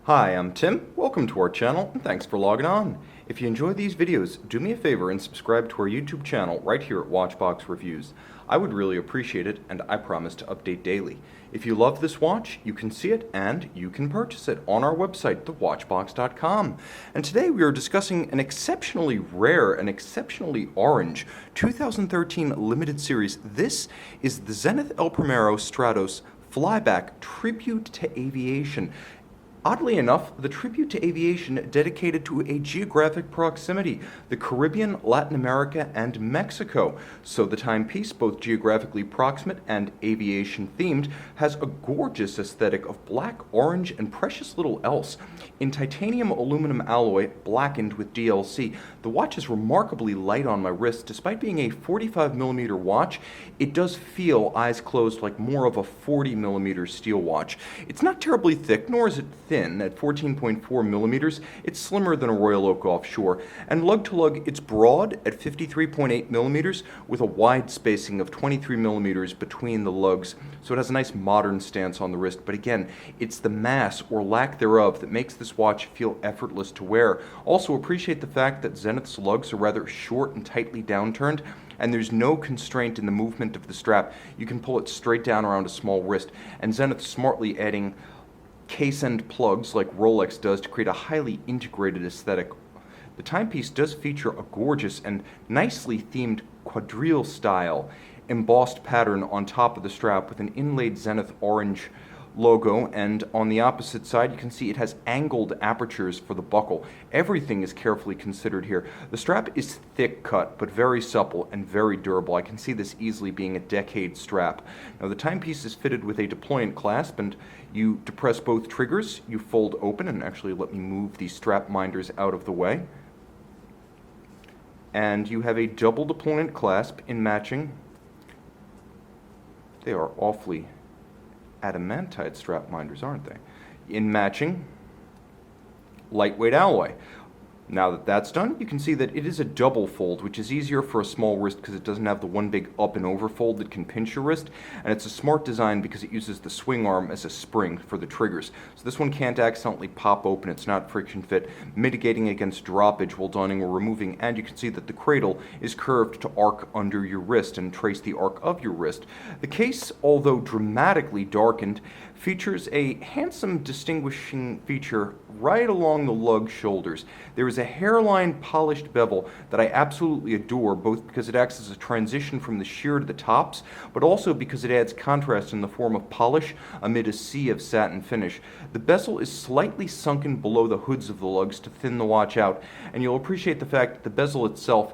Hi, I'm Tim. Welcome to our channel, and thanks for logging on. If you enjoy these videos, do me a favor and subscribe to our YouTube channel right here at Watchbox Reviews. I would really appreciate it, and I promise to update daily. If you love this watch, you can see it and you can purchase it on our website, thewatchbox.com. And today we are discussing an exceptionally rare and exceptionally orange 2013 limited series. This is the Zenith El Primero Stratos Flyback Tribute to Aviation. Oddly enough, the Tribute to Aviation dedicated to a geographic proximity, the Caribbean, Latin America, and Mexico. So the timepiece, both geographically proximate and aviation themed, has a gorgeous aesthetic of black, orange, and precious little else. In titanium aluminum alloy, blackened with DLC, the watch is remarkably light on my wrist. Despite being a 45mm watch, it does feel, eyes closed, like more of a 40mm steel watch. It's not terribly thick, nor is it thin. At 14.4mm, it's slimmer than a Royal Oak Offshore, and lug to lug, it's broad at 53.8mm with a wide spacing of 23mm between the lugs, so it has a nice modern stance on the wrist. But again, it's the mass or lack thereof that makes this watch feel effortless to wear. Also appreciate the fact that Zenith's lugs are rather short and tightly downturned, and there's no constraint in the movement of the strap. You can pull it straight down around a small wrist, and Zenith smartly adding case-end plugs like Rolex does to create a highly integrated aesthetic. The timepiece does feature a gorgeous and nicely themed quadrille style embossed pattern on top of the strap with an inlaid Zenith orange logo, and on the opposite side you can see it has angled apertures for the buckle. Everything is carefully considered here. The strap is thick cut but very supple and very durable. I can see this easily being a decade strap. Now the timepiece is fitted with a deployant clasp, and you depress both triggers, you fold open, and actually let me move these strap minders out of the way, and you have a double deployant clasp in matching. They are awfully adamantite strap minders, aren't they? In matching lightweight alloy. Now that that's done, you can see that it is a double fold, which is easier for a small wrist because it doesn't have the one big up and over fold that can pinch your wrist, and it's a smart design because it uses the swing arm as a spring for the triggers. So this one can't accidentally pop open, it's not friction fit, mitigating against droppage while donning or removing, and you can see that the cradle is curved to arc under your wrist and trace the arc of your wrist. The case, although dramatically darkened, features a handsome distinguishing feature right along the lug shoulders. There is a hairline polished bevel that I absolutely adore, both because it acts as a transition from the sheer to the tops, but also because it adds contrast in the form of polish amid a sea of satin finish. The bezel is slightly sunken below the hoods of the lugs to thin the watch out, and you'll appreciate the fact that the bezel itself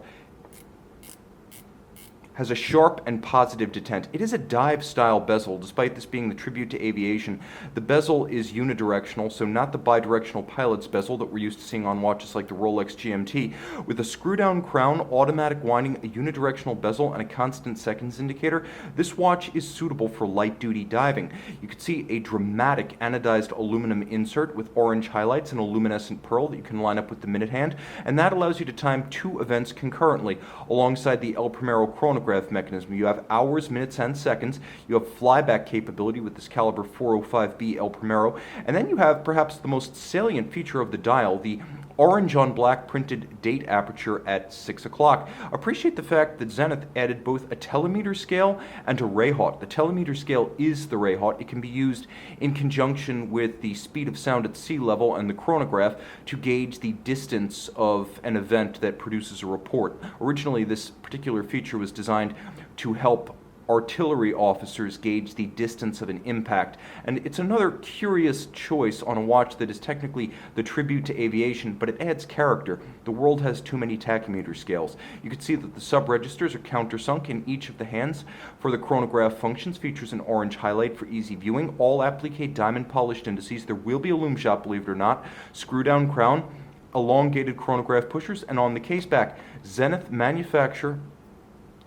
has a sharp and positive detent. It is a dive-style bezel, despite this being the Tribute to Aviation. The bezel is unidirectional, so not the bidirectional pilot's bezel that we're used to seeing on watches like the Rolex GMT. With a screw-down crown, automatic winding, a unidirectional bezel, and a constant seconds indicator, this watch is suitable for light-duty diving. You can see a dramatic anodized aluminum insert with orange highlights and a luminescent pearl that you can line up with the minute hand, and that allows you to time two events concurrently, alongside the El Primero Chronograph mechanism. You have hours, minutes, and seconds. You have flyback capability with this caliber 405B El Primero, and then you have perhaps the most salient feature of the dial, the orange on black printed date aperture at 6 o'clock. Appreciate the fact that Zenith added both a telemeter scale and a Rayhot. The telemeter scale is the Rayhot. It can be used in conjunction with the speed of sound at sea level and the chronograph to gauge the distance of an event that produces a report. Originally, this particular feature was designed to help artillery officers gauge the distance of an impact, and it's another curious choice on a watch that is technically the Tribute to Aviation, but it adds character. The world has too many tachymeter scales. You can see that the sub-registers are countersunk in each of the hands. For the chronograph functions, features an orange highlight for easy viewing, all applique diamond polished indices. There will be a lume shot, believe it or not, screw-down crown, elongated chronograph pushers, and on the caseback, Zenith manufacture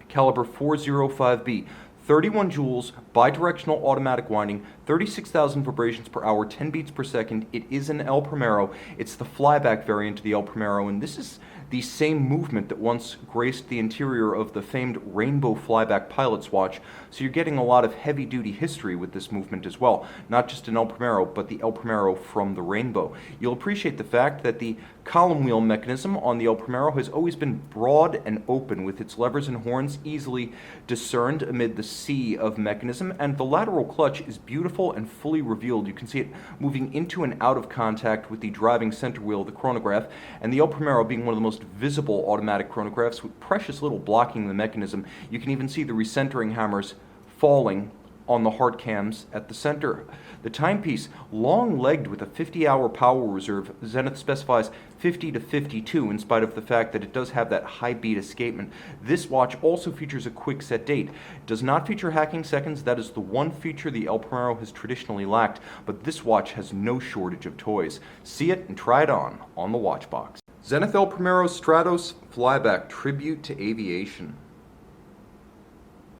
caliber 405B, 31 joules, bidirectional automatic winding, 36,000 vibrations per hour, 10 beats per second. It is an El Primero. It's the flyback variant of the El Primero, and this is the same movement that once graced the interior of the famed Rainbow Flyback pilot's watch, so you're getting a lot of heavy-duty history with this movement as well, not just an El Primero, but the El Primero from the Rainbow. You'll appreciate the fact that the column wheel mechanism on the El Primero has always been broad and open, with its levers and horns easily discerned amid the sea of mechanism, and the lateral clutch is beautiful and fully revealed. You can see it moving into and out of contact with the driving center wheel of the chronograph, and the El Primero being one of the most visible automatic chronographs with precious little blocking in the mechanism. You can even see the recentering hammers falling on the hard cams at the center. The timepiece, long-legged with a 50-hour power reserve, Zenith specifies 50 to 52 in spite of the fact that it does have that high beat escapement. This watch also features a quick set date. It does not feature hacking seconds. That is the one feature the El Primero has traditionally lacked, but this watch has no shortage of toys. See it and try it on the watch box. Zenith El Primero Stratos Flyback Tribute to Aviation.